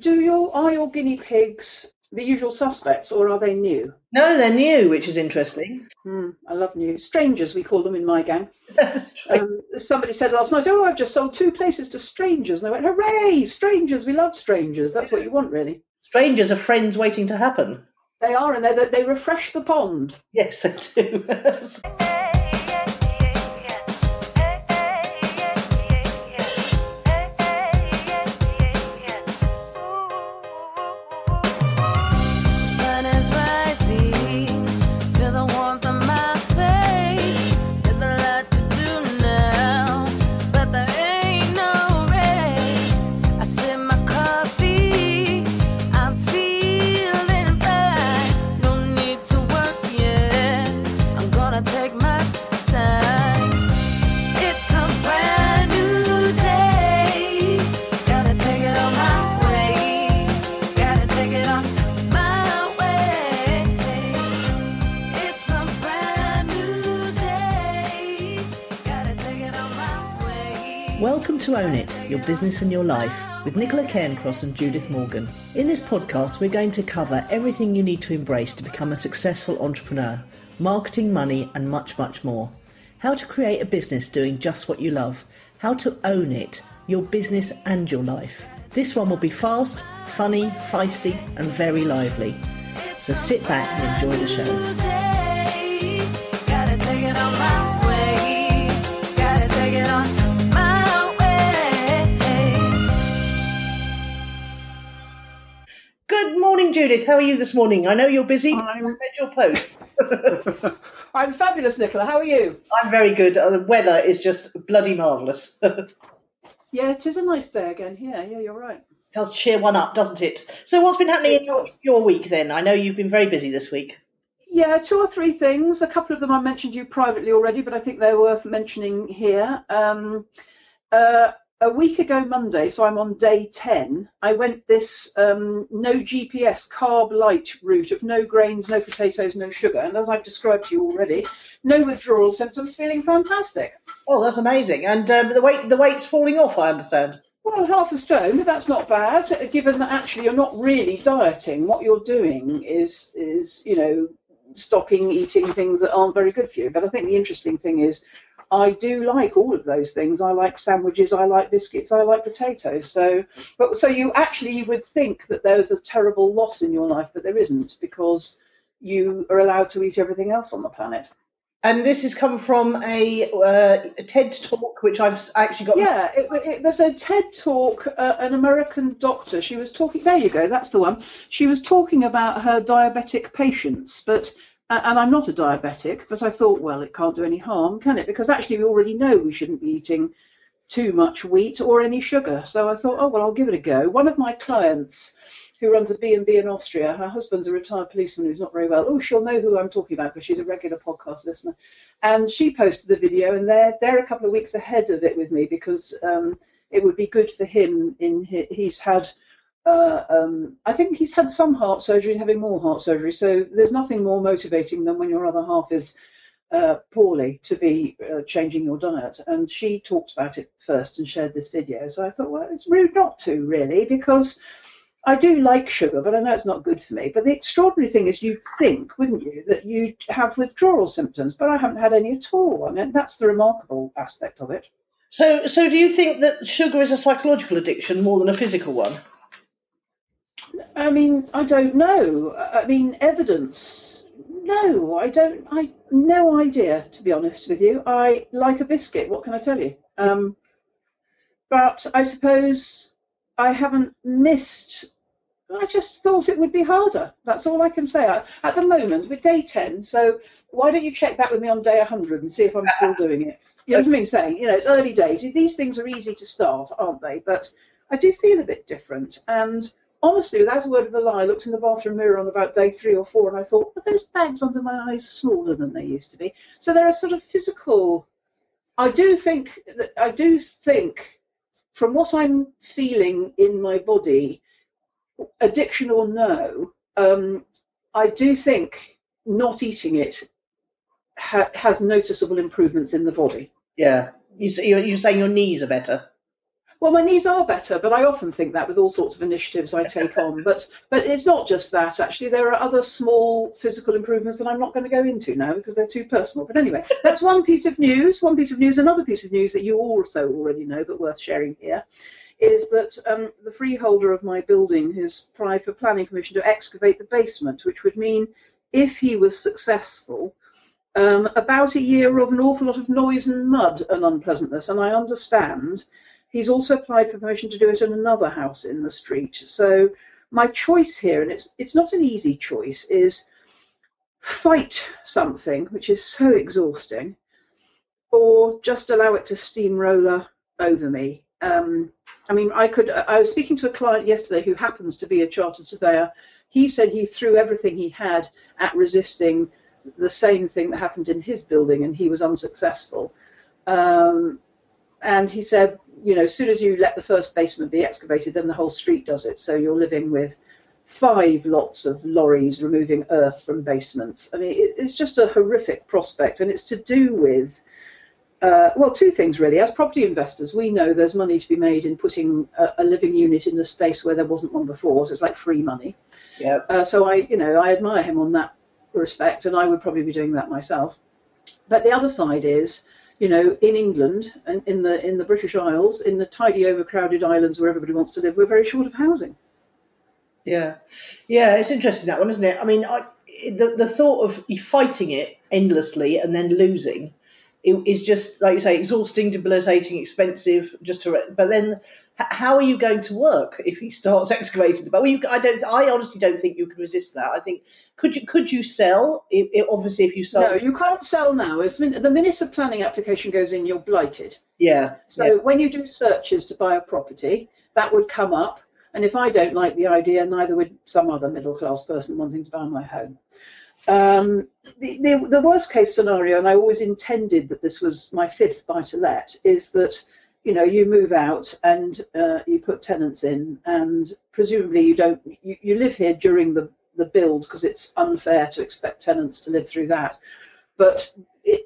Are your guinea pigs the usual suspects, or are they new? No, they're new, which is interesting. I love new. Strangers, we call them in my gang. That's true. Somebody said last night, I've just sold 2 places to strangers. And I went, hooray, strangers, we love strangers. That's what you want, really. Strangers are friends waiting to happen. They are, and they refresh the pond. Yes, they do. Welcome to Own It, Your Business and Your Life, with Nicola Cairncross and Judith Morgan. In this podcast, we're going to cover everything you need to embrace to become a successful entrepreneur, marketing, money, and much, much more. How to create a business doing just what you love. How to own it, your business and your life. This one will be fast, funny, feisty, and very lively. So sit back and enjoy the show. Good morning, Judith. How are you this morning? I know you're busy. I read your post. I'm fabulous, Nicola. How are you? I'm very good. The weather is just bloody marvellous. Yeah, it is a nice day again. Yeah, you're right. It does cheer one up, doesn't it? So what's been happening in your week then? I know you've been very busy this week. Yeah, 2 or 3 things. A couple of them I mentioned to you privately already, but I think they're worth mentioning here. A week ago Monday, so I'm on day 10, I went this no GPS carb light route of no grains, no potatoes, no sugar. And as I've described to you already, no withdrawal symptoms, feeling fantastic. Oh, that's amazing. And the weight's falling off, I understand. Well, 1/2 stone, but that's not bad, given that actually you're not really dieting. What you're doing is stopping eating things that aren't very good for you. But I think the interesting thing is I do like all of those things. I like sandwiches, I like biscuits, I like potatoes. So you would think that there's a terrible loss in your life, but there isn't, because you are allowed to eat everything else on the planet. And this has come from a TED talk, which I've actually got. Yeah, it was a TED talk, an American doctor. She was talking, there you go, that's the one. She was talking about her diabetic patients, and I'm not a diabetic, but I thought, well, it can't do any harm, can it? Because actually we already know we shouldn't be eating too much wheat or any sugar. So I thought, I'll give it a go. One of my clients who runs a B&B in Austria, her husband's a retired policeman who's not very well. Oh, she'll know who I'm talking about because she's a regular podcast listener. And she posted the video, and they're a couple of weeks ahead of it with me, because it would be good for him. He's had... I think he's had some heart surgery and having more heart surgery. So there's nothing more motivating than when your other half is poorly to be changing your diet. And she talked about it first and shared this video. So I thought, well, it's rude not to, really, because I do like sugar, but I know it's not good for me. But the extraordinary thing is, you'd think, wouldn't you, that you'd have withdrawal symptoms, but I haven't had any at all. I mean, that's the remarkable aspect of it. So do you think that sugar is a psychological addiction more than a physical one? I mean, I don't know. I mean, evidence. No, I don't. No idea, to be honest with you. I like a biscuit. What can I tell you? But I suppose I haven't missed. I just thought it would be harder. That's all I can say. At the moment, we're day 10, so why don't you check back with me on day 100 and see if I'm still doing it? You know what I mean? Saying, it's early days. These things are easy to start, aren't they? But I do feel a bit different. And honestly, without a word of a lie, I looked in the bathroom mirror on about day 3 or 4, and I thought, are those bags under my eyes smaller than they used to be? So there are sort of physical. I do think, from what I'm feeling in my body, addiction or no, I do think not eating it has noticeable improvements in the body. Yeah, you're saying your knees are better. Well, my knees are better, but I often think that with all sorts of initiatives I take on. But it's not just that, actually. There are other small physical improvements that I'm not going to go into now because they're too personal. But anyway, that's one piece of news. Another piece of news that you also already know, but worth sharing here, is that the freeholder of my building has applied for planning permission to excavate the basement, which would mean, if he was successful, about a year of an awful lot of noise and mud and unpleasantness. And I understand he's also applied for permission to do it in another house in the street. So my choice here, and it's not an easy choice, is fight something which is so exhausting, or just allow it to steamroller over me. I was speaking to a client yesterday who happens to be a chartered surveyor. He said he threw everything he had at resisting the same thing that happened in his building, and he was unsuccessful. And he said, as soon as you let the first basement be excavated, then the whole street does it. So you're living with 5 lots of lorries removing earth from basements. I mean, it's just a horrific prospect, and it's to do with, 2 things really. As property investors, we know there's money to be made in putting a living unit in a space where there wasn't one before, so it's like free money. Yeah. So I admire him on that respect, and I would probably be doing that myself. But the other side is, in England and in the British Isles, in the tidy, overcrowded islands where everybody wants to live, we're very short of housing. Yeah, it's interesting, that one, isn't it? I mean, the thought of fighting it endlessly and then losing is just, like you say, exhausting, debilitating, expensive. But then, how are you going to work if he starts excavating the boat? I honestly don't think you can resist that. I think could you sell? Obviously, if you sell, no, you can't sell now. The minute a planning application goes in, you're blighted. Yeah. So when you do searches to buy a property, that would come up. And if I don't like the idea, neither would some other middle-class person wanting to buy my home. The worst case scenario, and I always intended that this was my 5th buy-to-let, is that you move out and you put tenants in, and presumably you live here during the build, because it's unfair to expect tenants to live through that. But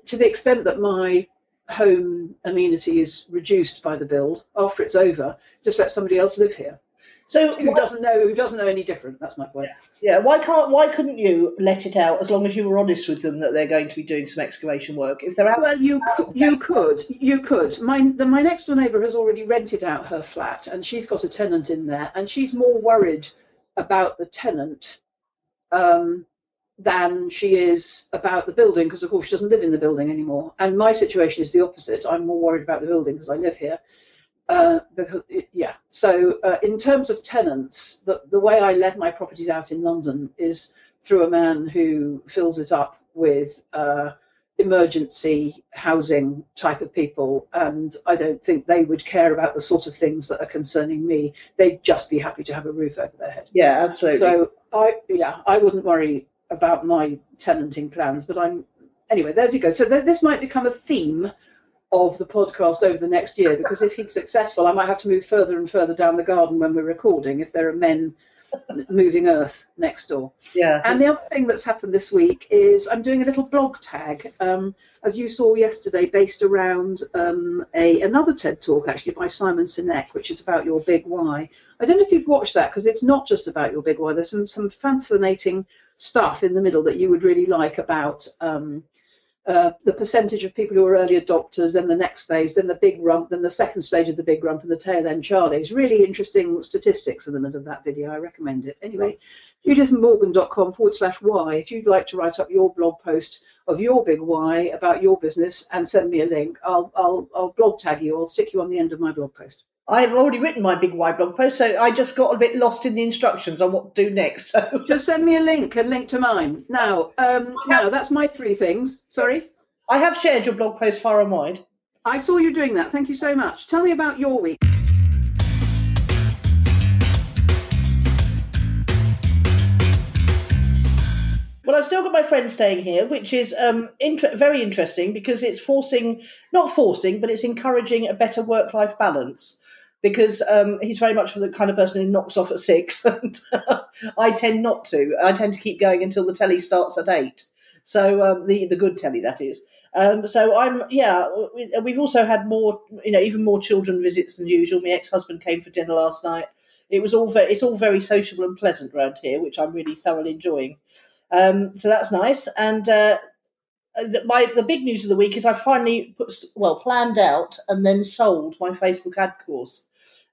to the extent that my home amenity is reduced by the build, after it's over, just let somebody else live here. So who doesn't know any different? That's my point. Yeah. Why couldn't you let it out, as long as you were honest with them that they're going to be doing some excavation work? If they're out, well, you could. My next door neighbour has already rented out her flat, and she's got a tenant in there, and she's more worried about the tenant than she is about the building, because of course she doesn't live in the building anymore. And my situation is the opposite. I'm more worried about the building because I live here. So in terms of tenants, the way I let my properties out in London is through a man who fills it up with emergency housing type of people, and I don't think they would care about the sort of things that are concerning me. They'd just be happy to have a roof over their head. Yeah, absolutely. So I wouldn't worry about my tenanting plans, but anyway, there you go. So this might become a theme of the podcast over the next year, because if he's successful, I might have to move further and further down the garden when we're recording, if there are men moving earth next door. Yeah. And the other thing that's happened this week is I'm doing a little blog tag, as you saw yesterday, based around another TED talk actually by Simon Sinek, which is about your big why. I don't know if you've watched that, because it's not just about your big why. There's some fascinating stuff in the middle that you would really like about the percentage of people who are early adopters, then the next phase, then the big rump, then the second stage of the big rump, and the tail end Charlies. Really interesting statistics in the middle of that video. I recommend it. Anyway, judithmorgan.com/why. If you'd like to write up your blog post of your big why about your business and send me a link, I'll blog tag you. I'll stick you on the end of my blog post. I've already written my big why blog post, so I just got a bit lost in the instructions on what to do next. So just send me a link to mine. Now, that's my 3 things. Sorry? I have shared your blog post far and wide. I saw you doing that. Thank you so much. Tell me about your week. Well, I've still got my friend staying here, which is very interesting, because it's but it's encouraging a better work-life balance. Because he's very much the kind of person who knocks off at 6, and I tend not to. I tend to keep going until the telly starts at 8. So the good telly, that is. We've also had more, even more children visits than usual. My ex-husband came for dinner last night. It's all very sociable and pleasant around here, which I'm really thoroughly enjoying. So that's nice. And the big news of the week is I finally planned out and then sold my Facebook ad course.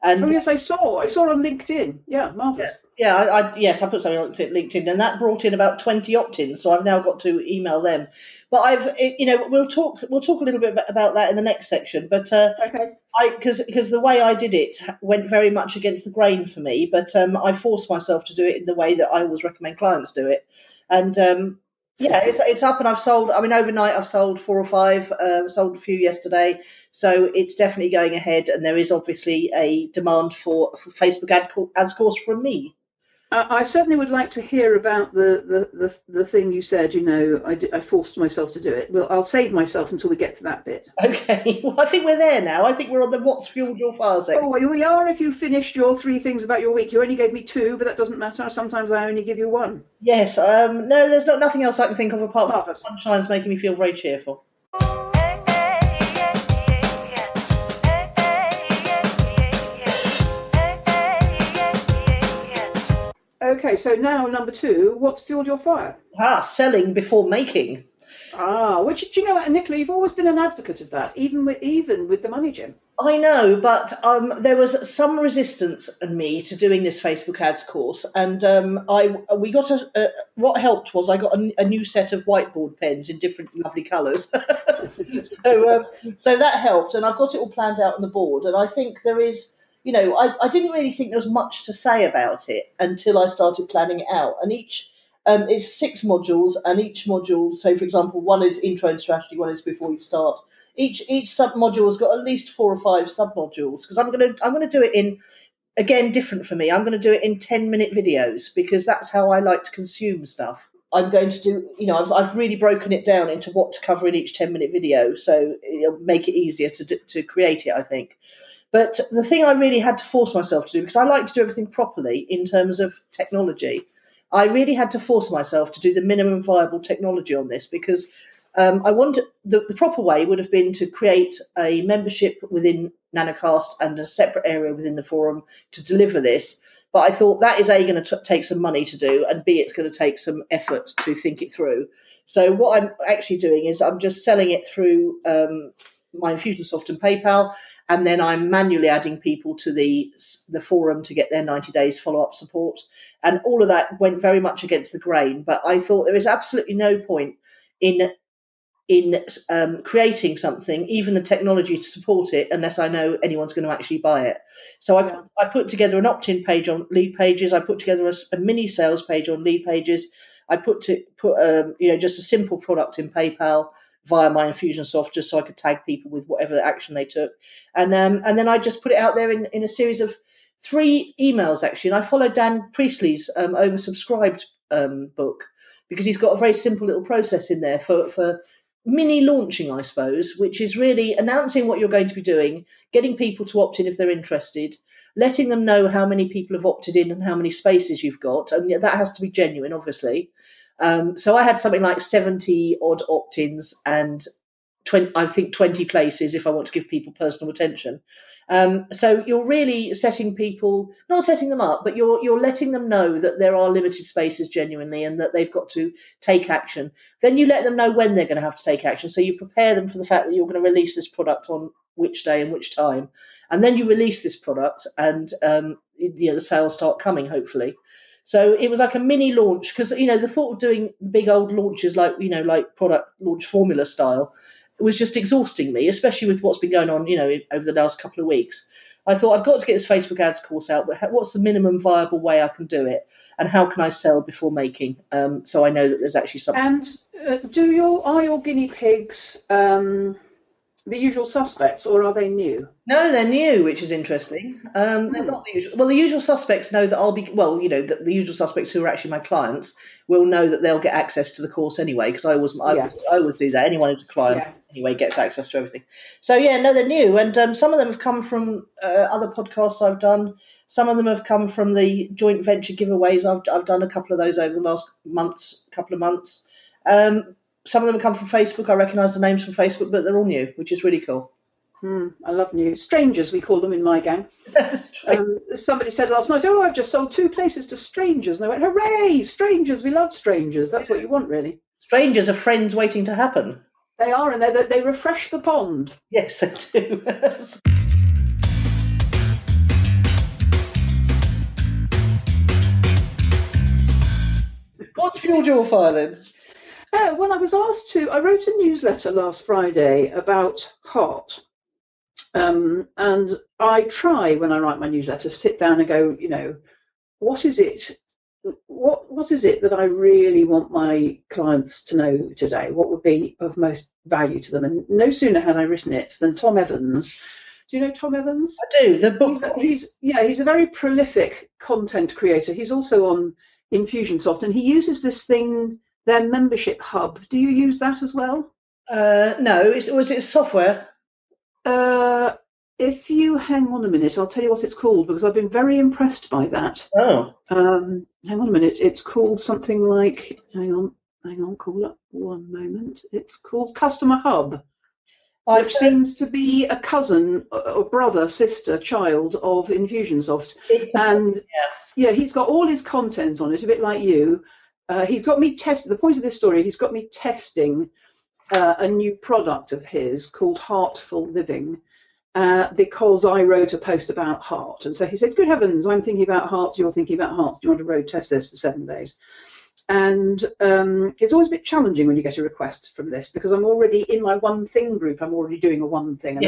And yes, I saw on LinkedIn. Yeah, marvelous. I put something on LinkedIn, and that brought in about 20 opt-ins. So I've now got to email them. But we'll talk a little bit about that in the next section. But Okay. because the way I did it went very much against the grain for me, but I forced myself to do it in the way that I always recommend clients do it. And it's up, and I've sold. I mean, overnight I've sold 4 or 5. Sold a few yesterday, so it's definitely going ahead. And there is obviously a demand for Facebook ads course from me. I certainly would like to hear about the thing you said. I forced myself to do it. Well, I'll save myself until we get to that bit. Okay. Well, I think we're there now. I think we're on the what's fueled your fire section. Oh, we are. If you finished your 3 things about your week, you only gave me 2, but that doesn't matter. Sometimes I only give you 1. Yes. No, there's nothing else I can think of apart from sunshine's making me feel very cheerful. Okay, so now number 2, what's fueled your fire? Selling before making. Which, do you know what, Nicola, you've always been an advocate of that, even with the money gym. I know, but there was some resistance in me to doing this Facebook ads course, and what helped was I got a new set of whiteboard pens in different lovely colours. So that helped, and I've got it all planned out on the board, and I think there is. I didn't really think there was much to say about it until I started planning it out. And each, it's 6 modules, and each module, so for example, one is intro and strategy, one is before you start. Each sub module has got at least 4 or 5 sub modules, because I'm gonna do it in, again, different for me. I'm going to do it in 10-minute videos, because that's how I like to consume stuff. I'm going to do, I've really broken it down into what to cover in each 10-minute video, so it'll make it easier to create it, I think. But the thing I really had to force myself to do, because I like to do everything properly in terms of technology, I really had to force myself to do the minimum viable technology on this, because I wanted the proper way would have been to create a membership within Nanocast and a separate area within the forum to deliver this. But I thought that is going to take some money to do, and B, it's going to take some effort to think it through. So what I'm actually doing is I'm just selling it through my Infusionsoft and PayPal, and then I'm manually adding people to the forum to get their 90 days follow-up support. And all of that went very much against the grain, but I thought there is absolutely no point in creating something, even the technology to support it, unless I know anyone's going to actually buy it. So I put together an opt-in page on Lead Pages. I put together a mini sales page on Lead Pages. I put just a simple product in PayPal via my Infusionsoft, just so I could tag people with whatever action they took. And then I just put it out there in a series of 3 emails, actually. And I followed Dan Priestley's oversubscribed book, because he's got a very simple little process in there for mini launching, I suppose, which is really announcing what you're going to be doing, getting people to opt in if they're interested, letting them know how many people have opted in and how many spaces you've got. And that has to be genuine, obviously. So I had something like 70 odd opt-ins and 20 places if I want to give people personal attention. So you're really not setting them up, but you're letting them know that there are limited spaces genuinely, and that they've got to take action. Then you let them know when they're going to have to take action. So you prepare them for the fact that you're going to release this product on which day and which time. And then you release this product, and the sales start coming, hopefully. So it was like a mini launch, because the thought of doing big old launches like product launch formula style was just exhausting me, especially with what's been going on over the last couple of weeks. I thought, I've got to get this Facebook ads course out, but what's the minimum viable way I can do it, and how can I sell before making, so I know that there's actually something. And are your guinea pigs the usual suspects, or are they new? No, they're new, which is interesting. They're not the usual. Well, the usual suspects know that I'll be. Well, the usual suspects who are actually my clients will know that they'll get access to the course anyway, because I always do that. Anyone who's a client anyway gets access to everything. So they're new, and some of them have come from other podcasts I've done. Some of them have come from the joint venture giveaways. I've done a couple of those over the last couple of months. some of them come from Facebook. I recognise the names from Facebook, but they're all new, which is really cool. I love new strangers. We call them in my gang. Somebody said last night, "Oh, I've just sold 2 places to strangers," and I went, "Hooray, strangers! We love strangers. That's what you want, really." Strangers are friends waiting to happen. They are, and they refresh the pond. Yes, they do. What's fueled your fire then? Well, I wrote a newsletter last Friday about heart. And I try, when I write my newsletter, sit down and go, what is it? What is it that I really want my clients to know today? What would be of most value to them? And no sooner had I written it than Tom Evans. Do you know Tom Evans? I do. The book. He's a very prolific content creator. He's also on Infusionsoft, and he uses this thing, their membership hub. Do you use that as well? No. Was it software? If you hang on a minute, I'll tell you what it's called, because I've been very impressed by that. Oh. Hang on a minute. It's called something like, hang on, call up one moment. It's called Customer Hub, which seems to be a cousin or brother, sister, child of Infusionsoft. He's got all his content on it, a bit like you. He's got me the point of this story, he's got me testing a new product of his called Heartful Living, because I wrote a post about heart. And so he said, "Good heavens, I'm thinking about hearts, you're thinking about hearts. Do you want to road test this for 7 days?" And it's always a bit challenging when you get a request from this, because I'm already in my one thing group. I'm already doing a one thing, and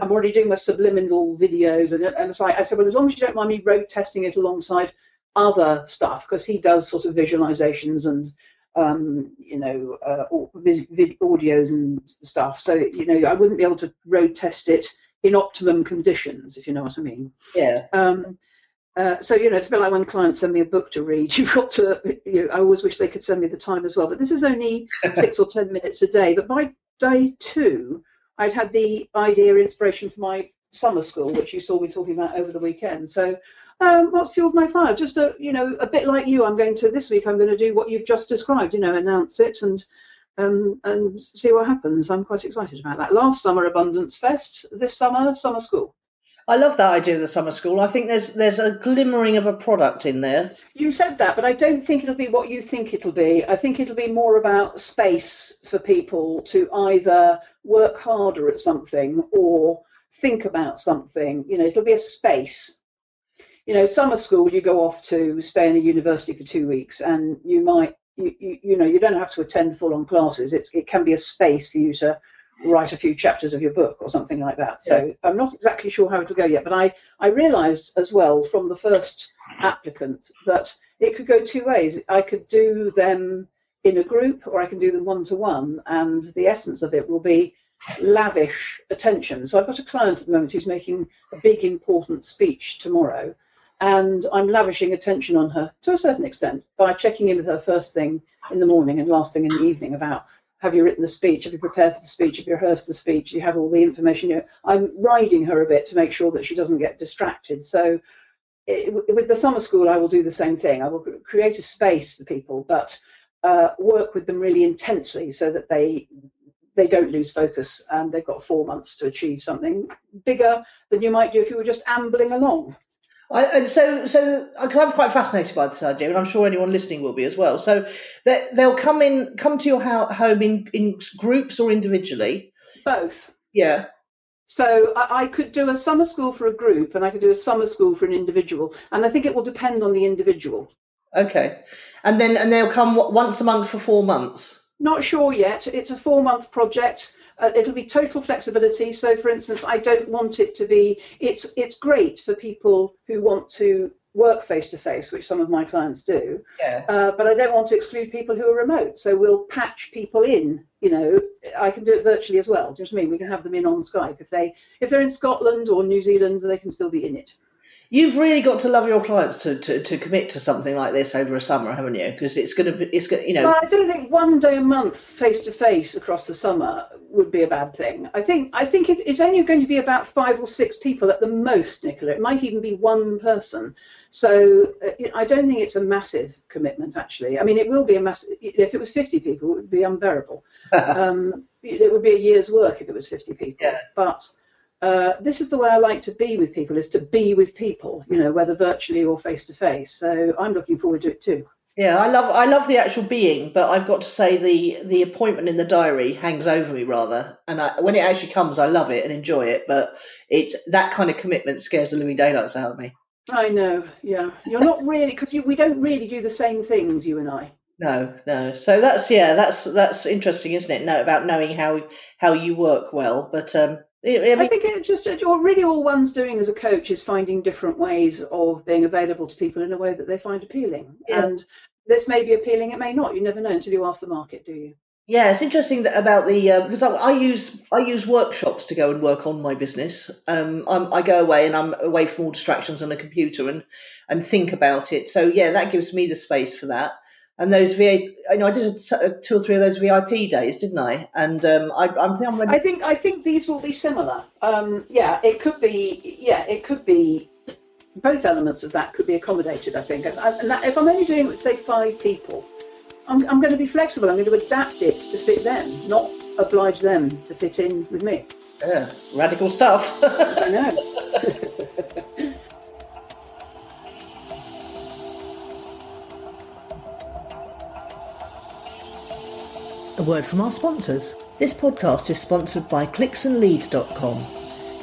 I'm already doing my subliminal videos, and so I said, well, as long as you don't mind me road testing it alongside other stuff, because he does sort of visualizations and audios and stuff. So I wouldn't be able to road test it in optimum conditions, if you know what I mean. Yeah. So it's a bit like when clients send me a book to read. You've got to. I always wish they could send me the time as well. But this is only 6 or 10 minutes a day. But by day 2, I'd had the inspiration for my summer school, which you saw me talking about over the weekend. So what's fueled my fire? Just a bit like you. This week I'm going to do what you've just described. Announce it and see what happens. I'm quite excited about that. Last summer, Abundance Fest. This summer, summer school. I love that idea of the summer school. I think there's a glimmering of a product in there. You said that, but I don't think it'll be what you think it'll be. I think it'll be more about space for people to either work harder at something or think about something. It'll be a space. Summer school, you go off to stay in a university for 2 weeks, and you might, you don't have to attend full-on classes. It can be a space for you to write a few chapters of your book or something like that. So I'm not exactly sure how it'll go yet, but I realised as well from the first applicant that it could go 2 ways. I could do them in a group, or I can do them one-to-one, and the essence of it will be lavish attention. So I've got a client at the moment who's making a big important speech tomorrow, and I'm lavishing attention on her to a certain extent by checking in with her first thing in the morning and last thing in the evening about, have you written the speech? Have you prepared for the speech? Have you rehearsed the speech? Do you have all the information? I'm riding her a bit to make sure that she doesn't get distracted. So with the summer school, I will do the same thing. I will create a space for people, but work with them really intensely so that they don't lose focus, and they've got 4 months to achieve something bigger than you might do if you were just ambling along. So I'm quite fascinated by this idea, and I'm sure anyone listening will be as well. So they'll come to your home in groups or individually? Both. Yeah. So I could do a summer school for a group, and I could do a summer school for an individual, and I think it will depend on the individual. Okay. And they'll come once a month for 4 months? Not sure yet. It's a 4-month project. It'll be total flexibility. So, for instance, I don't want it to be. It's great for people who want to work face to face, which some of my clients do. Yeah. But I don't want to exclude people who are remote. So we'll patch people in. I can do it virtually as well. Do you know what I mean? We can have them in on Skype if they're in Scotland or New Zealand. They can still be in it. You've really got to love your clients to commit to something like this over a summer, haven't you? Because it's going to, Well, I don't think one day a month face to face across the summer would be a bad thing. I think if it's only going to be about 5 or 6 people at the most, Nicola. It might even be one person. So I don't think it's a massive commitment, actually. I mean, it will be a massive. If it was 50 people, it would be unbearable. It would be a year's work if it was 50 people. Yeah. But this is the way I like to be with people, is to be with people, whether virtually or face to face. So I'm looking forward to it too. Yeah, I love the actual being, but I've got to say the appointment in the diary hangs over me rather. And when it actually comes, I love it and enjoy it. But that kind of commitment scares the living daylights out of me. I know, yeah. You're not really, because we don't really do the same things, you and I. No. So that's interesting, isn't it? No, about knowing how you work well, but I think it just really all one's doing as a coach is finding different ways of being available to people in a way that they find appealing. Yeah. And this may be appealing, it may not. You never know until you ask the market, do you? Yeah, it's interesting about the because I use workshops to go and work on my business. I go away and I'm away from all distractions on a computer and think about it. So yeah, that gives me the space for that. And those VIP, I did 2 or 3 of those VIP days, didn't I? And I think these will be similar. It could be. Both elements of that could be accommodated, I think. And that, if I'm only doing it with, say, 5 people, I'm going to be flexible. I'm going to adapt it to fit them, not oblige them to fit in with me. Yeah, radical stuff. I know. A word from our sponsors. This podcast is sponsored by clicksandleads.com.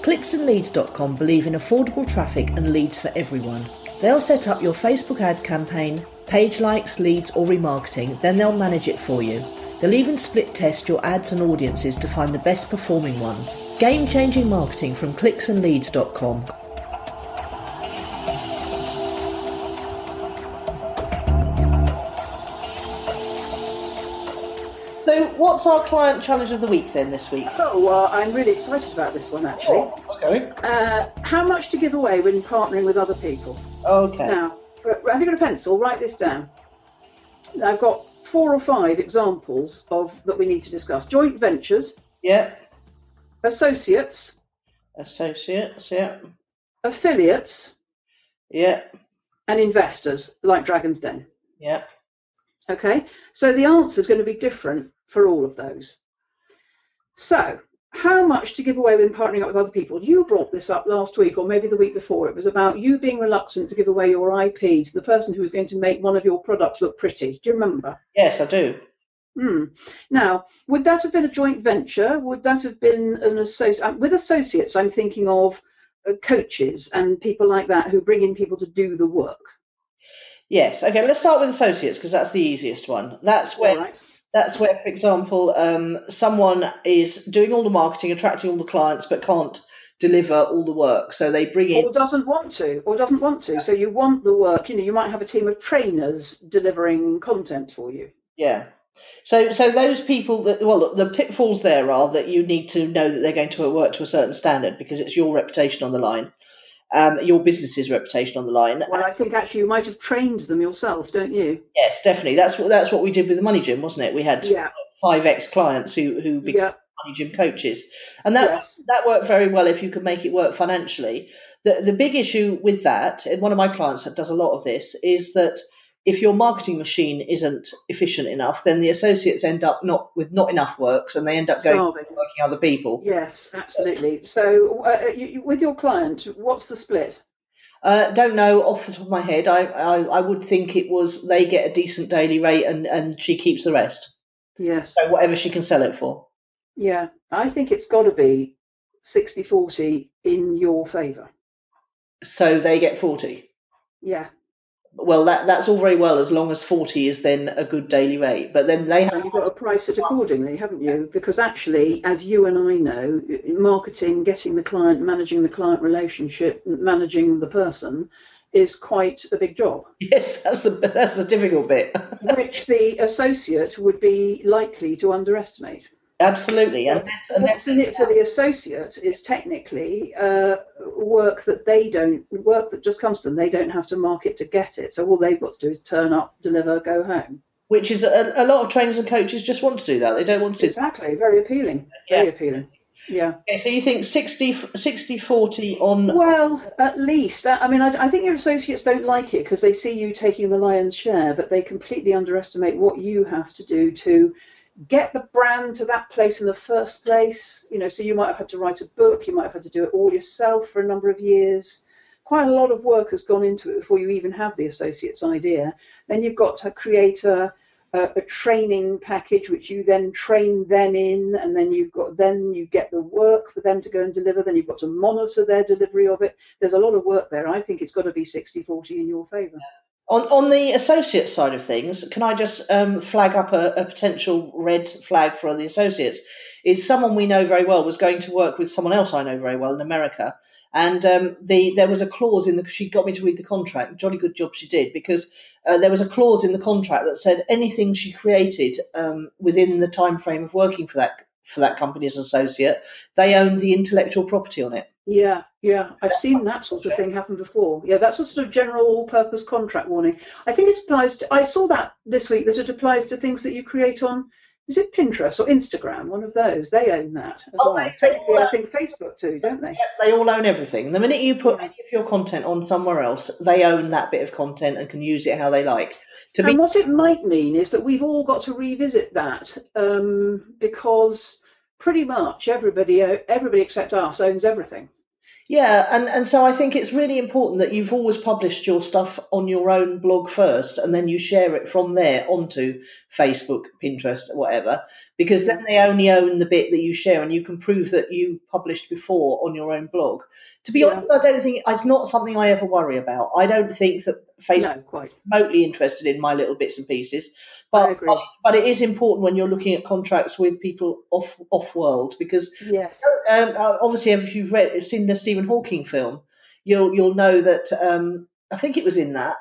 Clicksandleads.com believe in affordable traffic and leads for everyone. They'll set up your Facebook ad campaign, page likes, leads or remarketing, then they'll manage it for you. They'll even split test your ads and audiences to find the best performing ones. Game-changing marketing from clicksandleads.com. So what's our client challenge of the week then this week? Oh, well, I'm really excited about this one, actually. Oh, okay. How much to give away when partnering with other people? Okay. Now, have you got a pencil? Write this down. I've got 4 or 5 examples that we need to discuss. Joint ventures. Yeah. Associates. Yeah. Affiliates. Yeah. And investors, like Dragon's Den. Yeah. Okay, so the answer is going to be different for all of those. So, how much to give away when partnering up with other people? You brought this up last week, or maybe the week before. It was about you being reluctant to give away your IP to the person who was going to make one of your products look pretty. Do you remember? Yes, I do. Now, would that have been a joint venture? Would that have been an associate? With associates, I'm thinking of coaches and people like that who bring in people to do the work. Yes. Okay. Let's start with associates because that's the easiest one. That's where, for example, someone is doing all the marketing, attracting all the clients, but can't deliver all the work. So they bring in, or doesn't want to. So you want the work. You might have a team of trainers delivering content for you. Yeah. So those people the pitfalls there are that you need to know that they're going to work to a certain standard because it's your reputation on the line. Your business's reputation on the line. Well, I think actually you might have trained them yourself, don't you? Yes, definitely. That's what we did with the Money Gym, wasn't it? We had 5 ex-clients who became Money Gym coaches, and that worked very well if you could make it work financially. The big issue with that, and one of my clients that does a lot of this, is that if your marketing machine isn't efficient enough, then the associates end up not enough work, and they end up going working other people. Yes, absolutely. So with your client, what's the split? Don't know off the top of my head. I would think it was they get a decent daily rate and she keeps the rest. Yes. So whatever she can sell it for. Yeah, I think it's got to be 60-40 in your favour. So they get 40? Yeah. Well, that's all very well as long as 40 is then a good daily rate. But then you've got to price it accordingly, haven't you? Because actually, as you and I know, marketing, getting the client, managing the client relationship, managing the person is quite a big job. Yes, that's the difficult bit. Which the associate would be likely to underestimate. Absolutely. What's in it for the associate is technically work that just comes to them. They don't have to market to get it. So all they've got to do is turn up, deliver, go home. Which is a lot of trainers and coaches just want to do that. They don't want to do Exactly. Very appealing. Very appealing. Yeah. Okay, so you think 60-40 on... Well, at least. I mean, I think your associates don't like it because they see you taking the lion's share, but they completely underestimate what you have to do to get the brand to that place in the first place. So you might have had to write a book, you might have had to do it all yourself for a number of years. Quite a lot of work has gone into it before you even have the associate's idea. Then you've got to create a training package which you then train them in, and then you get the work for them to go and deliver. Then you've got to monitor their delivery of it. There's a lot of work there. I think it's got to be 60-40 in your favour. On the associate side of things, can I just flag up a potential red flag for the associates? Is someone we know very well was going to work with someone else I know very well in America, and there was a clause she got me to read the contract. Jolly good job she did, because there was a clause in the contract that said anything she created within the time frame of working for that company as an associate, they owned the intellectual property on it. Yeah, I've seen that sort of thing happen before. Yeah, that's a sort of general all-purpose contract warning. I think it applies to, I saw that this week, that it applies to things that you create on, is it Pinterest or Instagram? One of those. They own that as well. Technically, I think Facebook too, don't they? Yeah, they all own everything. The minute you put any of your content on somewhere else, they own that bit of content and can use it how they like. And what it might mean is that we've all got to revisit that, because pretty much everybody except us owns everything. Yeah, and so I think it's really important that you've always published your stuff on your own blog first, and then you share it from there onto Facebook, Pinterest, whatever, because then they only own the bit that you share, and you can prove that you published before on your own blog. To be honest, I don't think it's not something I ever worry about. I don't think that Facebook is remotely interested in my little bits and pieces. But it is important when you're looking at contracts with people off world, because obviously if you've seen the Stephen Hawking film, you'll know that I think it was in that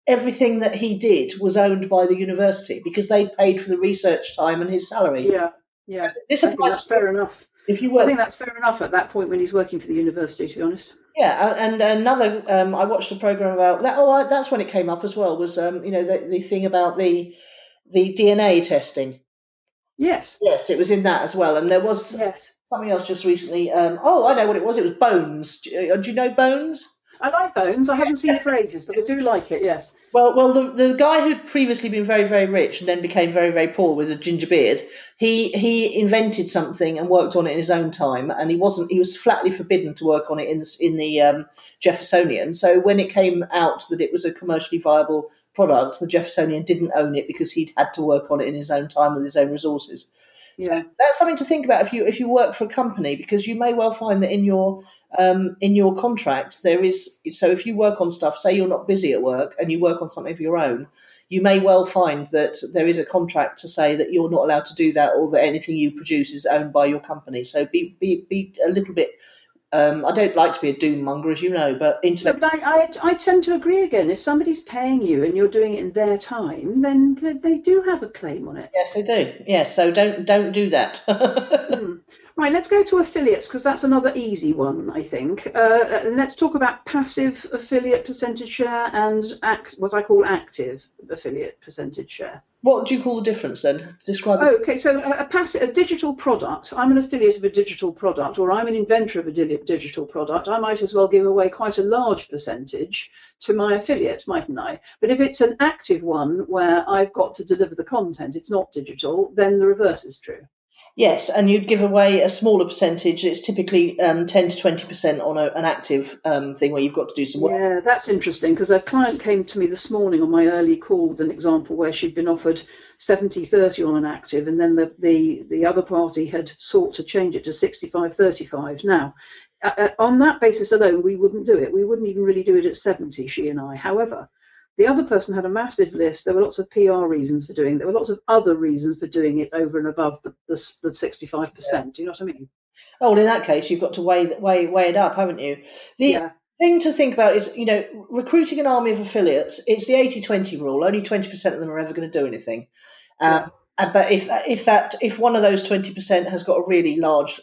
everything that he did was owned by the university because they paid for the research time and his salary. Yeah. This applies. That's fair enough. I think that's fair enough at that point when he's working for the university, to be honest. Yeah, and another, I watched a program about that. That's when it came up as well. Was the thing about the DNA testing. Yes, it was in that as well, and there was something else just recently. I know what it was. It was Bones. Do you know Bones? I like Bones. I haven't seen it for ages, but I do like it. Yes. Well, the guy who'd previously been very, very rich and then became very, very poor with a ginger beard, he invented something and worked on it in his own time, and he was flatly forbidden to work on it in the Jeffersonian. So when it came out that it was a commercially viable product, the Jeffersonian didn't own it because he'd had to work on it in his own time with his own resources. So that's something to think about if you work for a company, because you may well find that in your contract there is. So if you work on stuff, say you're not busy at work and you work on something of your own, you may well find that there is a contract to say that you're not allowed to do that, or that anything you produce is owned by your company. So be a little bit. I don't like to be a doom monger, as you know, but I tend to agree again. If somebody's paying you and you're doing it in their time, then they do have a claim on it. Yes, they do. Yes, so don't do that. Right, let's go to affiliates, because that's another easy one, I think. And let's talk about passive affiliate percentage share and what I call active affiliate percentage share. What do you call the difference then? Describe it. Okay, so a digital product. I'm an affiliate of a digital product, or I'm an inventor of a digital product. I might as well give away quite a large percentage to my affiliate, mightn't I? But if it's an active one where I've got to deliver the content, it's not digital, then the reverse is true. Yes, and you'd give away a smaller percentage. It's typically 10 to 20% on an active thing where you've got to do some work. Yeah, that's interesting, because a client came to me this morning on my early call with an example where she'd been offered 70-30 on an active, and then the other party had sought to change it to 65-35. Now, on that basis alone, we wouldn't do it. We wouldn't even really do it at 70, she and I. However, the other person had a massive list. There were lots of PR reasons for doing it. There were lots of other reasons for doing it over and above the 65%. Do you know what I mean? Oh, well, in that case, you've got to weigh it up, haven't you? The thing to think about is, recruiting an army of affiliates, it's the 80-20 rule. Only 20% of them are ever going to do anything. But if one of those 20% has got a really large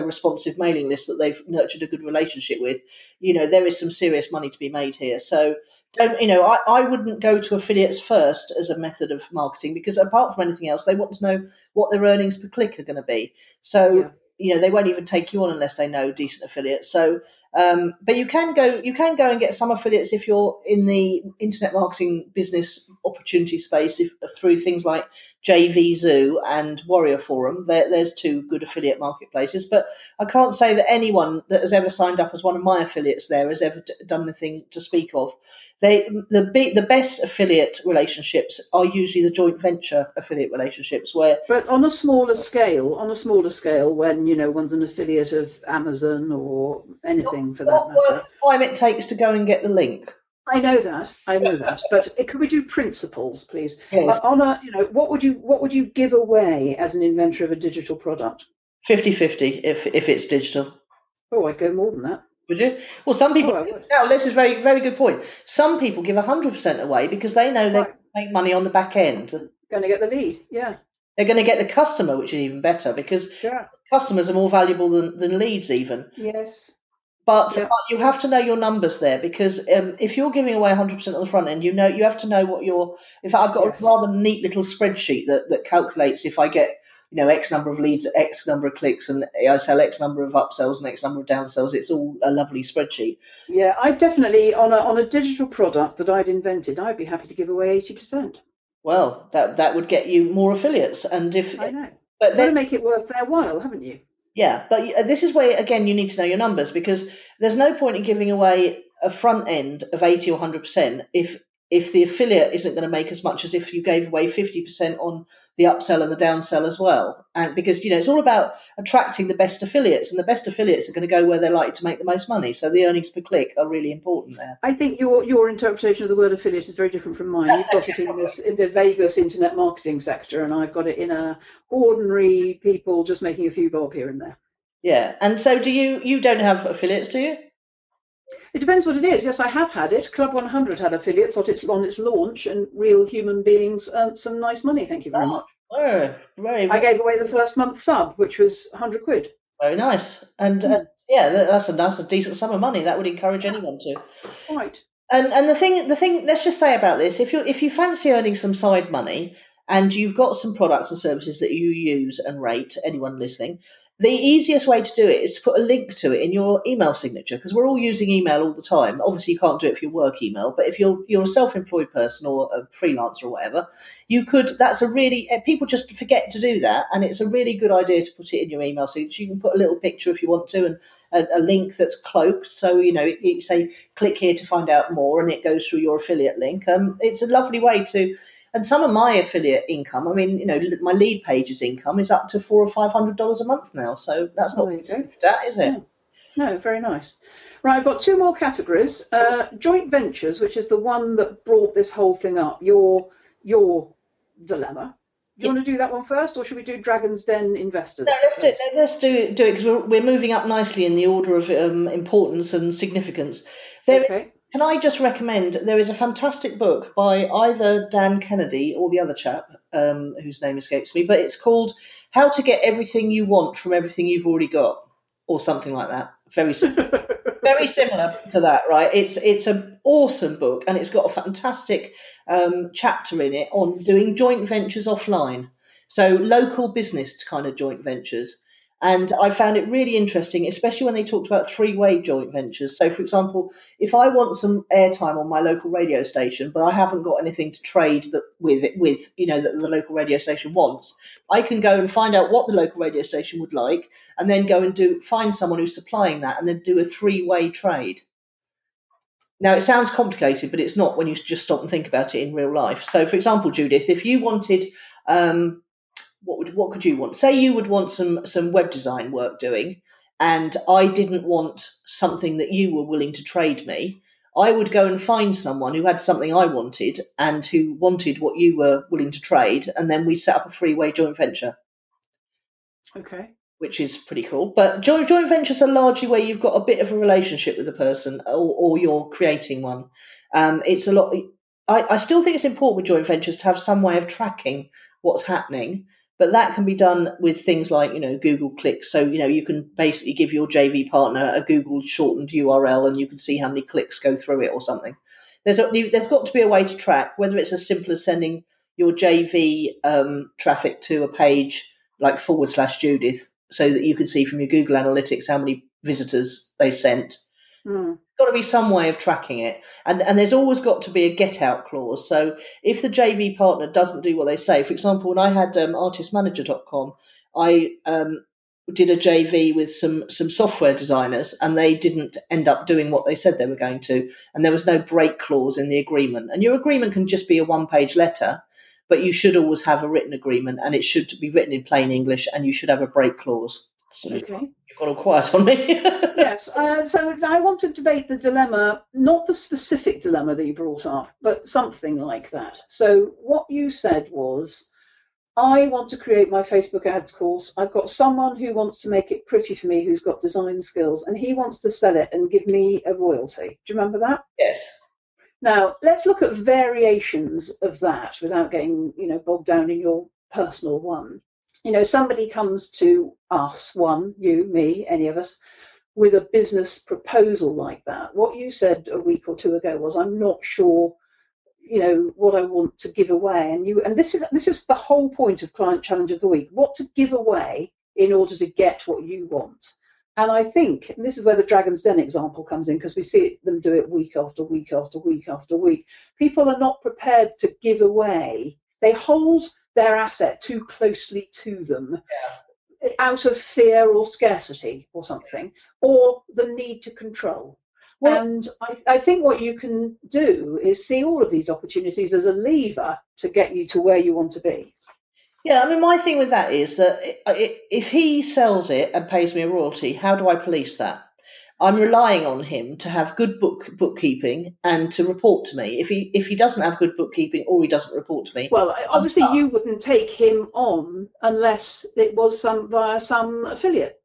responsive mailing list that they've nurtured a good relationship with, there is some serious money to be made here. So don't, I wouldn't go to affiliates first as a method of marketing, because apart from anything else, they want to know what their earnings per click are going to be. So they won't even take you on unless they know decent affiliates. So, but you can go and get some affiliates if you're in the internet marketing business opportunity space, through things like JVZoo and Warrior Forum. There's two good affiliate marketplaces, but I can't say that anyone that has ever signed up as one of my affiliates there has ever done anything to speak of. The best affiliate relationships are usually the joint venture affiliate relationships, where. But on a smaller scale, when one's an affiliate of Amazon or anything for that matter. Not worth the time it takes to go and get the link. I know that. But could we do principles, please? Yes. What would you give away as an inventor of a digital product? 50-50 if it's digital. Oh, I'd go more than that. Would you? Well, some people. Oh, I would. Now, this is a very, very good point. Some people give 100% away because they know they make money on the back end. Going to get the lead, yeah. They're going to get the customer, which is even better, because customers are more valuable than leads even. Yes. But you have to know your numbers there, because if you're giving away 100% on the front end, you have to know what your. In fact, I've got a rather neat little spreadsheet that calculates if I get X number of leads, X number of clicks, and I sell X number of upsells and X number of downsells. It's all a lovely spreadsheet. Yeah, I definitely on a digital product that I'd invented, I'd be happy to give away 80%. Well, that would get you more affiliates, and if I know, but you've got to make it worth their while, haven't you? Yeah, but this is where, again, you need to know your numbers, because there's no point in giving away a front end of 80 or 100% if the affiliate isn't going to make as much as if you gave away 50% on the upsell and the downsell as well. And because, it's all about attracting the best affiliates, and the best affiliates are going to go where they're likely to make the most money. So the earnings per click are really important there. I think your interpretation of the word affiliate is very different from mine. You've got it in the Vegas internet marketing sector, and I've got it in a ordinary people just making a few bob here and there. Yeah. And so you don't have affiliates, do you? It depends what it is. Yes, I have had it. Club 100 had affiliates on its launch, and real human beings earned some nice money. Thank you very much. Oh, very. I gave away the first month sub, which was £100. Very nice. And that's a decent sum of money. That would encourage anyone to. Right. And the thing. Let's just say about this: if you fancy earning some side money, and you've got some products and services that you use and rate, anyone listening, the easiest way to do it is to put a link to it in your email signature, because we're all using email all the time. Obviously, you can't do it for your work email, but if you're a self-employed person or a freelancer or whatever, you could. That's a really people just forget to do that, and it's a really good idea to put it in your email signature. You can put a little picture if you want to, and a link that's cloaked, so you say click here to find out more, and it goes through your affiliate link. It's a lovely way to. And some of my affiliate income, my lead pages income is up to $400 or $500 a month now. So that's not that, is it? No, very nice. Right, I've got two more categories. Joint ventures, which is the one that brought this whole thing up. Your dilemma. Do you want to do that one first, or should we do Dragon's Den investors? No, let's do it because we're moving up nicely in the order of importance and significance. Can I just recommend, there is a fantastic book by either Dan Kennedy or the other chap, whose name escapes me, but it's called How to Get Everything You Want from Everything You've Already Got, or something like that. Very similar, very similar to that, right? It's an awesome book, and it's got a fantastic chapter in it on doing joint ventures offline. So local business kind of joint ventures. And I found it really interesting, especially when they talked about three-way joint ventures. So, for example, if I want some airtime on my local radio station, but I haven't got anything to trade that the local radio station wants, I can go and find out what the local radio station would like, and then go and find someone who's supplying that, and then do a three-way trade. Now, it sounds complicated, but it's not when you just stop and think about it in real life. So, for example, Judith, if you wanted what could you want? Say you would want some web design work doing, and I didn't want something that you were willing to trade me. I would go and find someone who had something I wanted and who wanted what you were willing to trade, and then we set up a three-way joint venture. Okay. Which is pretty cool. But joint ventures are largely where you've got a bit of a relationship with the person, or you're creating one. It's a lot. I still think it's important with joint ventures to have some way of tracking what's happening, but that can be done with things like, Google clicks. So, you can basically give your JV partner a Google shortened URL and you can see how many clicks go through it or something. There's got to be a way to track, whether it's as simple as sending your JV traffic to a page like /Judith, so that you can see from your Google Analytics how many visitors they sent. Got to be some way of tracking it, and there's always got to be a get out clause. So if the JV partner doesn't do what they say, for example, when I had artistmanager.com, I did a JV with some software designers, and they didn't end up doing what they said they were going to, and there was no break clause in the agreement. And your agreement can just be a one-page letter, but you should always have a written agreement, and it should be written in plain English, and you should have a break clause. So Okay. You've got all quiet on me. Yes, so I want to debate the dilemma, not the specific dilemma that you brought up, but something like that. So what you said was, I want to create my Facebook ads course. I've got someone who wants to make it pretty for me, who's got design skills, and he wants to sell it and give me a royalty. Do you remember that? Yes. Now, let's look at variations of that without getting, bogged down in your personal one. Somebody comes to us, you, me, any of us, with a business proposal like that. What you said a week or two ago was, I'm not sure, what I want to give away. And this is the whole point of Client Challenge of the Week, what to give away in order to get what you want. And I think, and this is where the Dragon's Den example comes in, because we see them do it week after week after week after week. People are not prepared to give away. They hold their asset too closely to them. Out of fear or scarcity or something, or the need to control. Well, and I think what you can do is see all of these opportunities as a lever to get you to where you want to be. Yeah, I mean, my thing with that is that if he sells it and pays me a royalty, how do I police that? I'm relying on him to have good bookkeeping and to report to me. If he doesn't have good bookkeeping or he doesn't report to me, well, obviously you wouldn't take him on unless it was via some affiliate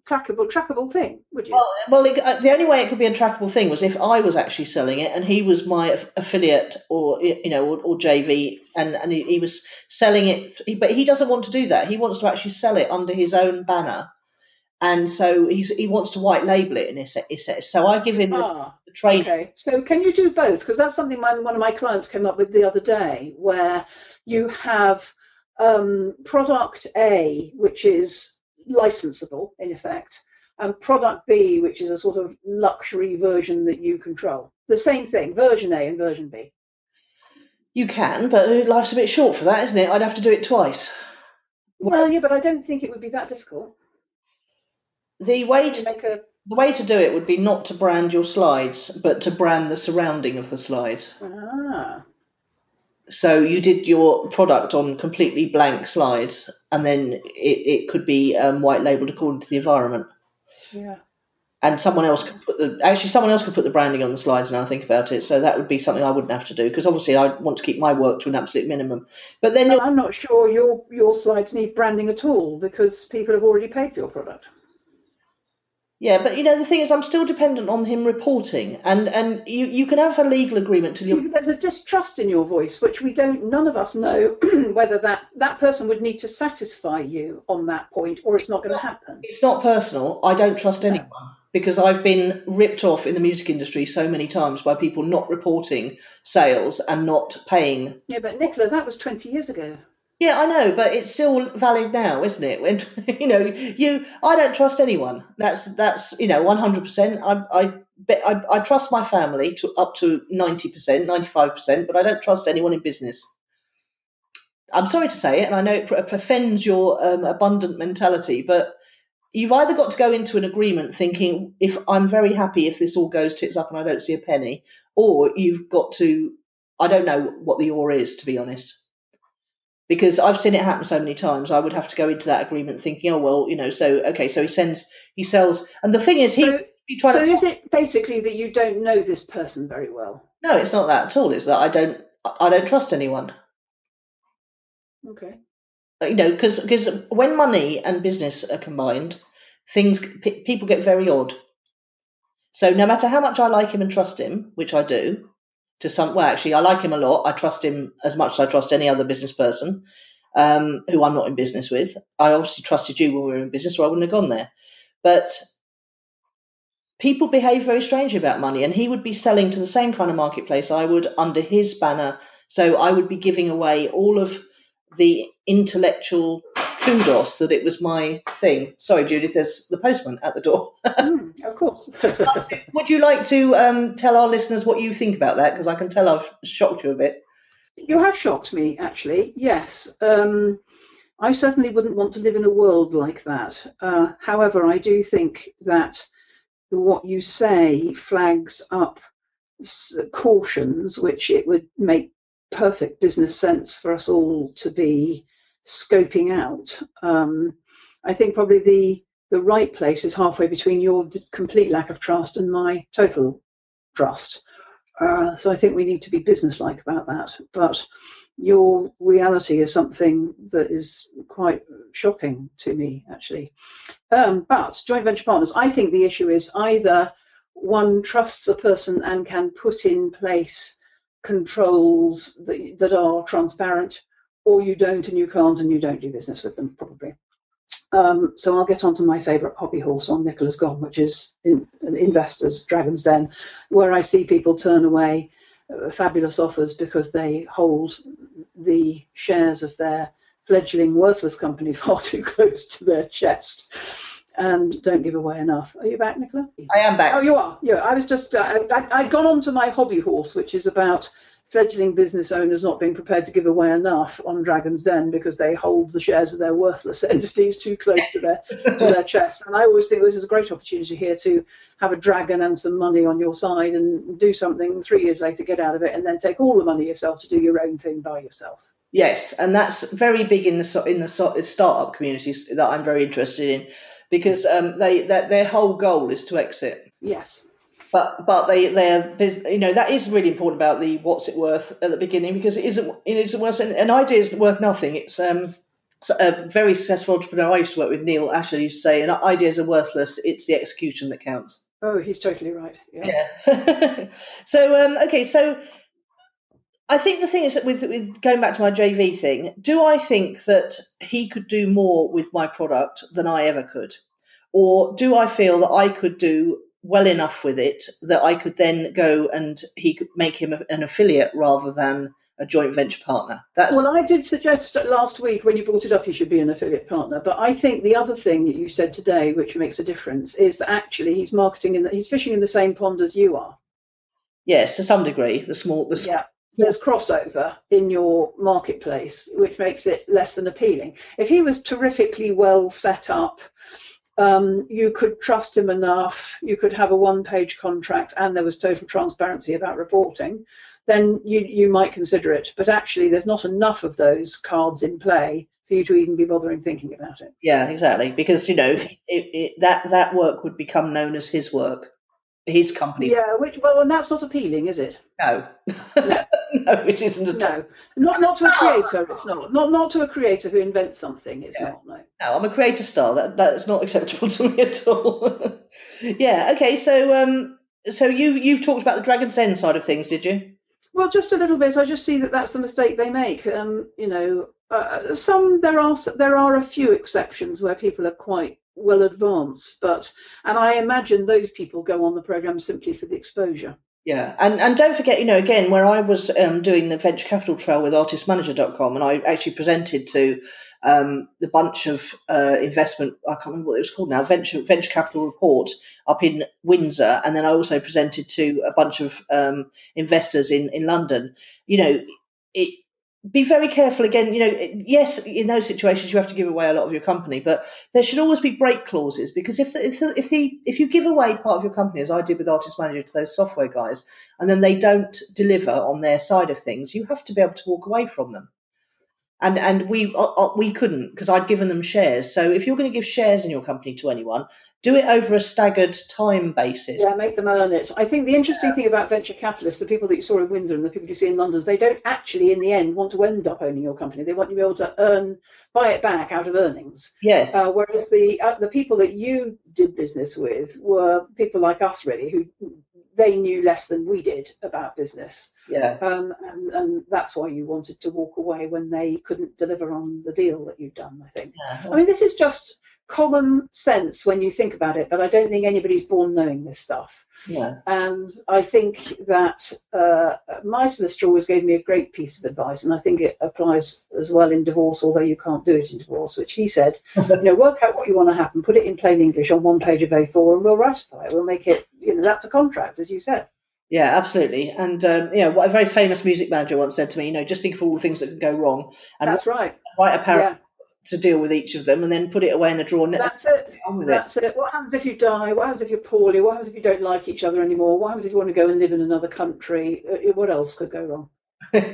trackable thing, would you? Well, the only way it could be a trackable thing was if I was actually selling it and he was my affiliate or or JV, and he was selling it, but he doesn't want to do that. He wants to actually sell it under his own banner. And so he wants to white label it in his so I give him the training. Okay. So can you do both? Because that's something one of my clients came up with the other day, where you have product A, which is licensable in effect, and product B, which is a sort of luxury version that you control. The same thing, version A and version B. You can, but life's a bit short for that, isn't it? I'd have to do it twice. Well, yeah, but I don't think it would be that difficult. The way to do it would be not to brand your slides, but to brand the surrounding of the slides. So you did your product on completely blank slides, and then it could be white labeled according to the environment. Yeah. And someone else could put the branding on the slides. Now I think about it, so that would be something I wouldn't have to do, because obviously I want to keep my work to an absolute minimum. But then I'm not sure your slides need branding at all, because people have already paid for your product. Yeah, but the thing is, I'm still dependent on him reporting, and you can have a legal agreement till you. There's a distrust in your voice, which none of us know whether that person would need to satisfy you on that point, or it's not going to happen. It's not personal. I don't trust anyone, because I've been ripped off in the music industry so many times by people not reporting sales and not paying. Yeah, but Nicola, that was 20 years ago. Yeah, I know, but it's still valid now, isn't it? When I don't trust anyone. That's 100%. I trust my family to up to 90%, 95%, but I don't trust anyone in business. I'm sorry to say it, and I know it offends your abundant mentality, but you've either got to go into an agreement thinking, if I'm very happy if this all goes tits up and I don't see a penny, or you've got to, I don't know what the or is, to be honest. Because I've seen it happen so many times, I would have to go into that agreement thinking, oh, well, so he sells. And the thing is, So is it basically that you don't know this person very well? No, it's not that at all. It's that I don't trust anyone. Okay. Because when money and business are combined, people get very odd. So no matter how much I like him and trust him, which I do, to some. Well, actually, I like him a lot. I trust him as much as I trust any other business person who I'm not in business with. I obviously trusted you when we were in business, or I wouldn't have gone there. But people behave very strangely about money, and he would be selling to the same kind of marketplace I would under his banner. So I would be giving away all of the intellectual kudos that it was my thing. Sorry, Judith, there's the postman at the door. Of course. Would you like to tell our listeners what you think about that? Because I can tell I've shocked you a bit. You have shocked me, actually. Yes. I certainly wouldn't want to live in a world like that. However, I do think that what you say flags up cautions, which it would make perfect business sense for us all to be scoping out. I think probably the right place is halfway between your complete lack of trust and my total trust. So I think we need to be businesslike about that. But your reality is something that is quite shocking to me, actually. But joint venture partners, I think the issue is either one trusts a person and can put in place controls that are transparent, or you don't and you can't and you don't do business with them, probably. So I'll get on to my favourite hobby horse while Nicola's gone, which is investors, Dragon's Den, where I see people turn away fabulous offers because they hold the shares of their fledgling worthless company far too close to their chest and don't give away enough. Are you back, Nicola? I am back. Oh, you are. Yeah, I was just, I'd gone on to my hobby horse, which is about fledgling business owners not being prepared to give away enough on Dragon's Den because they hold the shares of their worthless entities too close to their chest. And I always think this is a great opportunity here to have a dragon and some money on your side and do something 3 years later, get out of it, and then take all the money yourself to do your own thing by yourself. Yes, and that's very big in the startup communities that I'm very interested in, because their whole goal is to exit. Yes. But they're that is really important about the what's it worth at the beginning, because it isn't worth, an idea isn't worth nothing. It's a very successful entrepreneur I used to work with, Neil Asher, used to say, and ideas are worthless, it's the execution that counts. Oh, he's totally right. Yeah. So I think the thing is that with going back to my JV thing, do I think that he could do more with my product than I ever could? Or do I feel that I could do well enough with it that I could then go and he could make him an affiliate rather than a joint venture partner? Well, I did suggest last week when you brought it up he should be an affiliate partner, but I think the other thing that you said today, which makes a difference, is that actually he's he's fishing in the same pond as you are. Yes, to some degree. Yeah. There's crossover in your marketplace, which makes it less than appealing. If he was terrifically well set up, you could trust him enough, you could have a one-page contract and there was total transparency about reporting, then you might consider it. But actually, there's not enough of those cards in play for you to even be bothering thinking about it. Yeah, exactly. Because, that work would become known as his work. His company. Yeah, and that's not appealing, is it? No. No, it isn't. Not to a creator. It's not. Not to a creator who invents something. It's not. No. No, I'm a creator star. That's not acceptable to me at all. Yeah. Okay. So you've talked about the Dragon's Den side of things, did you? Well, just a little bit. I just see that that's the mistake they make. There are a few exceptions where people are quite well advanced, and I imagine those people go on the program simply for the exposure. Yeah, and don't forget, again, where I was doing the venture capital trail with artistmanager.com, and I actually presented to the bunch of investment, I can't remember what it was called now, venture capital report up in Windsor, and then I also presented to a bunch of investors in London. Be very careful again. Yes, in those situations you have to give away a lot of your company, but there should always be break clauses, because if you give away part of your company, as I did with Artist Manager to those software guys, and then they don't deliver on their side of things, you have to be able to walk away from them. And we couldn't, because I'd given them shares. So if you're going to give shares in your company to anyone, do it over a staggered time basis. Yeah, make them earn it. I think the interesting thing about venture capitalists, the people that you saw in Windsor and the people you see in London, is they don't actually, in the end, want to end up owning your company. They want you to be able to buy it back out of earnings. Yes. Whereas the people that you did business with were people like us, really, who they knew less than we did about business. Yeah. And that's why you wanted to walk away when they couldn't deliver on the deal that you'd done, I think. Yeah. I mean, this is just common sense when you think about it, but I don't think anybody's born knowing this stuff. Yeah. And I think that my solicitor always gave me a great piece of advice, and I think it applies as well in divorce, although you can't do it in divorce, which he said, work out what you want to happen, put it in plain English on one page of A4, and we'll ratify it. We'll make it, that's a contract, as you said. Yeah, absolutely. And, what a very famous music manager once said to me, just think of all the things that can go wrong. And that's right. Write a paragraph to deal with each of them, and then put it away in a drawer. That's it. That's it. What happens if you die? What happens if you're poorly? What happens if you don't like each other anymore? What happens if you want to go and live in another country? What else could go wrong? What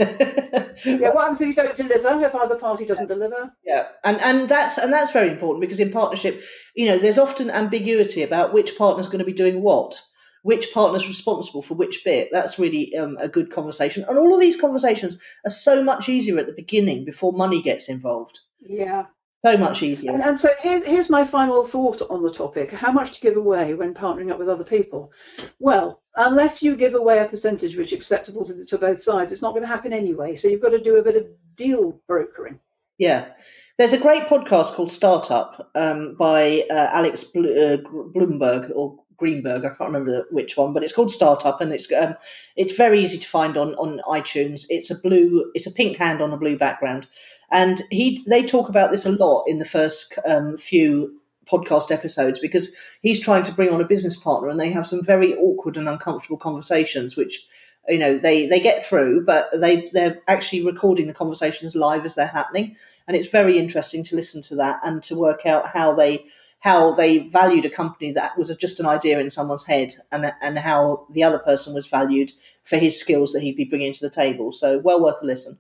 happens if you don't deliver? If either party doesn't deliver? Yeah, and that's very important, because in partnership, there's often ambiguity about which partner's going to be doing what. Which partner's responsible for which bit. That's really a good conversation. And all of these conversations are so much easier at the beginning, before money gets involved. Yeah. So much easier. And so here's my final thought on the topic. How much to give away when partnering up with other people? Well, unless you give away a percentage which is acceptable to both sides, it's not going to happen anyway. So you've got to do a bit of deal brokering. Yeah. There's a great podcast called Startup by Alex Bloomberg or Greenberg, I can't remember which one, but it's called Startup, and it's very easy to find on iTunes. It's a pink hand on a blue background, and they talk about this a lot in the first few podcast episodes, because he's trying to bring on a business partner, and they have some very awkward and uncomfortable conversations, which they get through, but they're actually recording the conversations live as they're happening, and it's very interesting to listen to that and to work out how they valued a company that was just an idea in someone's head, and how the other person was valued for his skills that he'd be bringing to the table. So well worth a listen.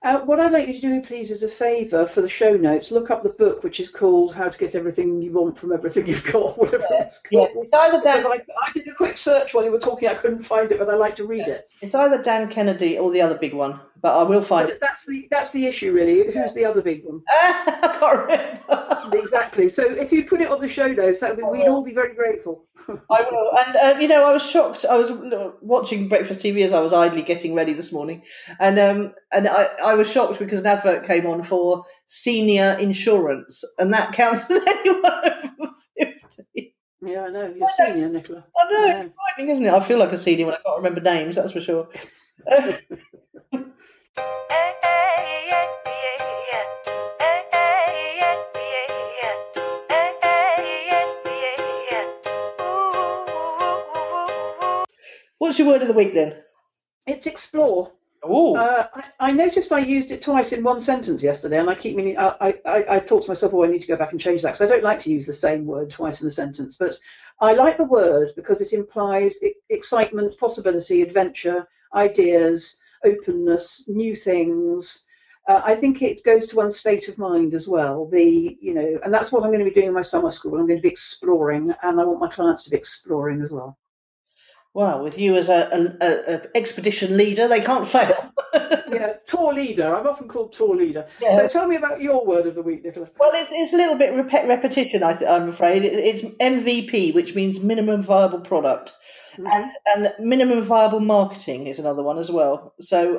What I'd like you to do, please, as a favour for the show notes, look up the book, which is called How to Get Everything You Want from Everything You've Got, whatever it's called. Yeah, it's either Dan, I did a quick search while you were talking. I couldn't find it, but I like to read it. It's either Dan Kennedy or the other big one, but I will find it. That's the issue, really. Who's the other big one? I can't remember. Exactly. So if you put it on the show notes, we'd all be very grateful. I will. And I was shocked. I was watching breakfast TV as I was idly getting ready this morning, and I was shocked because an advert came on for senior insurance, and that counts as anyone over 50. Yeah, I know. You're senior, Nicola. I know. It's frightening, isn't it? I feel like a senior when I can't remember names. That's for sure. What's your word of the week then? It's explore. Oh. I noticed I used it twice in one sentence yesterday, and I keep meaning. I thought to myself, I need to go back and change that, because I don't like to use the same word twice in a sentence. But I like the word because it implies excitement, possibility, adventure, ideas, openness, new things. I think it goes to one's state of mind as well. And that's what I'm going to be doing in my summer school. I'm going to be exploring, and I want my clients to be exploring as well. Well, with you as an expedition leader, they can't fail. Yeah, tour leader. I'm often called tour leader. Yeah. So tell me about your word of the week, Nicola. Well, it's a little bit repetition, I'm afraid. It's MVP, which means minimum viable product. Mm-hmm. And minimum viable marketing is another one as well. So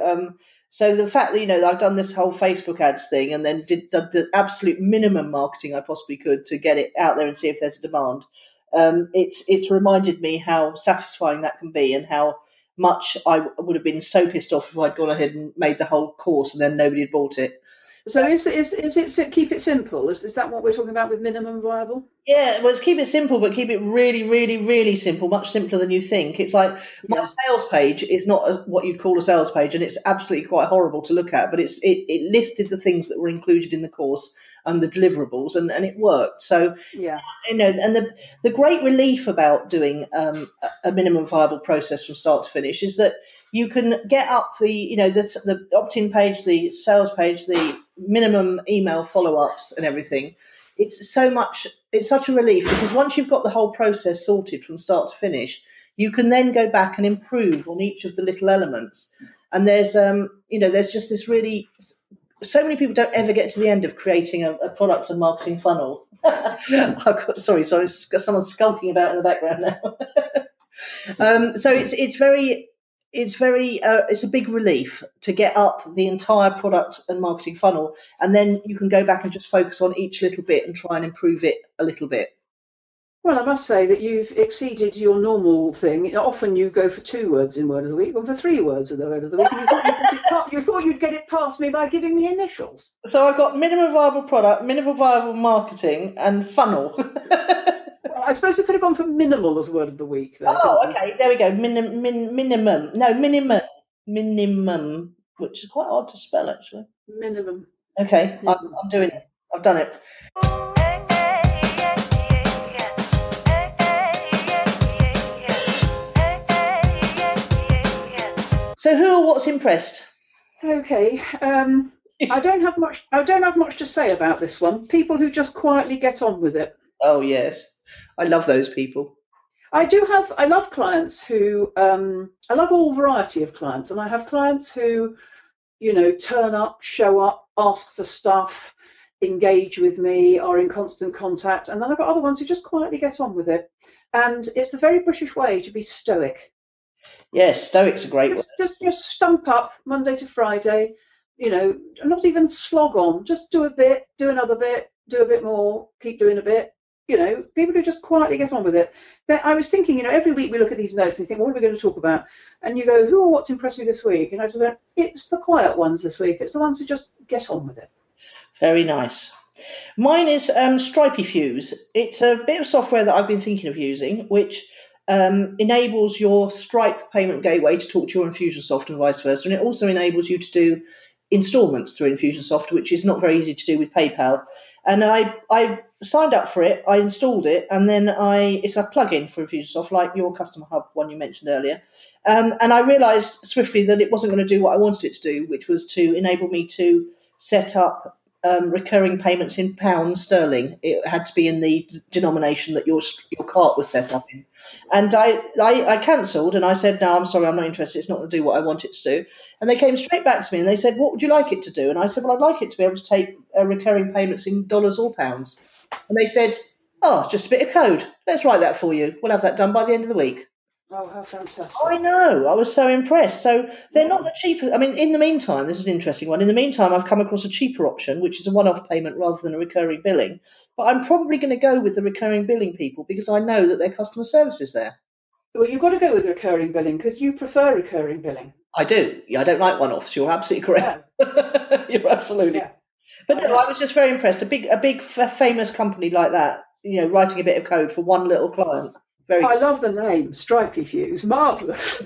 the fact that, I've done this whole Facebook ads thing, and then did the absolute minimum marketing I possibly could to get it out there and see if there's a demand. It's reminded me how satisfying that can be, and how much I would have been so pissed off if I'd gone ahead and made the whole course and then nobody had bought it. So is it keep it simple? Is that what we're talking about with minimum viable? Yeah, well, it's keep it simple, but keep it really, really, really simple, much simpler than you think. It's like my sales page is not what you'd call a sales page, and it's absolutely quite horrible to look at, but it listed the things that were included in the course and the deliverables, and it worked. So, and the great relief about doing a minimum viable process from start to finish is that you can get up the opt-in page, the sales page, the minimum email follow-ups and everything. It's such a relief, because once you've got the whole process sorted from start to finish, you can then go back and improve on each of the little elements. And there's just this really, so many people don't ever get to the end of creating a product and marketing funnel. Sorry, someone's skulking about in the background now. So it's a big relief to get up the entire product and marketing funnel, and then you can go back and just focus on each little bit and try and improve it a little bit. Well, I must say that you've exceeded your normal thing. Often you go for 2 words in Word of the Week, or for 3 words in the Word of the Week. And you thought you'd get it past me by giving me initials. So I've got minimum viable product, minimum viable marketing, and funnel. Well, I suppose we could have gone for minimal as Word of the Week. There, Okay, there we go. Minimum, which is quite hard to spell actually. Minimum. Okay, I'm doing it. I've done it. So who or what's impressed? Okay. I don't have much to say about this one. People who just quietly get on with it. Oh yes, I love those people. I love clients who, I love all variety of clients, and I have clients who, turn up, show up, ask for stuff, engage with me, are in constant contact, and then I've got other ones who just quietly get on with it. And it's the very British way to be stoic. Yes, stoic's a great word. Just stump up Monday to Friday, not even slog on, just do a bit, do another bit, do a bit more, keep doing a bit. People who just quietly get on with it. I was thinking, every week we look at these notes and think, what are we going to talk about? And you go, who or what's impressed me this week? And I said, it's the quiet ones this week. It's the ones who just get on with it. Very nice. Mine is Stripey Fuse. It's a bit of software that I've been thinking of using, which enables your Stripe payment gateway to talk to your Infusionsoft and vice versa. And it also enables you to do installments through Infusionsoft, which is not very easy to do with PayPal. And I signed up for it, I installed it, and then it's a plugin for Infusionsoft, like your Customer Hub one you mentioned earlier. And I realised swiftly that it wasn't going to do what I wanted it to do, which was to enable me to set up recurring payments in pounds sterling. It had to be in the denomination that your cart was set up in. And I cancelled, and I said, no, I'm sorry, I'm not interested. It's not going to do what I want it to do. And they came straight back to me and they said, what would you like it to do? And I said, well, I'd like it to be able to take recurring payments in dollars or pounds. And they said, oh, just a bit of code. Let's write that for you. We'll have that done by the end of the week. Oh, how fantastic. I know. I was so impressed. So they're not the cheapest. I mean, in the meantime, this is an interesting one. In the meantime, I've come across a cheaper option, which is a one-off payment rather than a recurring billing. But I'm probably going to go with the recurring billing people because I know that their customer service is there. Well, you've got to go with recurring billing because you prefer recurring billing. I do. Yeah, I don't like one-offs. You're absolutely correct. Yeah. You're absolutely. Yeah. But no, I was just very impressed. A big famous company like that, writing a bit of code for one little client. I love the name, Stripey Fuse. Marvellous.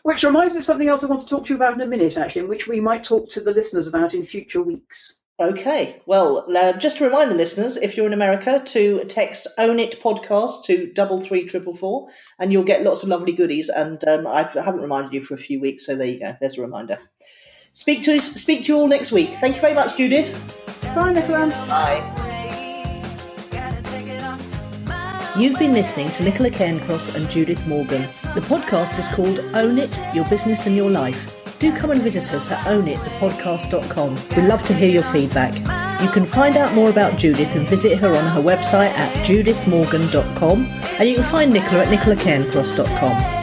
Which reminds me of something else I want to talk to you about in a minute, actually, in which we might talk to the listeners about in future weeks. Okay. Well, just to remind the listeners, if you're in America, to text Own It Podcast to 33444, and you'll get lots of lovely goodies. And I haven't reminded you for a few weeks, so there you go. There's a reminder. Speak to you all next week. Thank you very much, Judith. Bye, Nicola. Bye. You've been listening to Nicola Cairncross and Judith Morgan. The podcast is called Own It, Your Business and Your Life. Do come and visit us at ownitthepodcast.com. We'd love to hear your feedback. You can find out more about Judith and visit her on her website at judithmorgan.com, and you can find Nicola at nicolacairncross.com.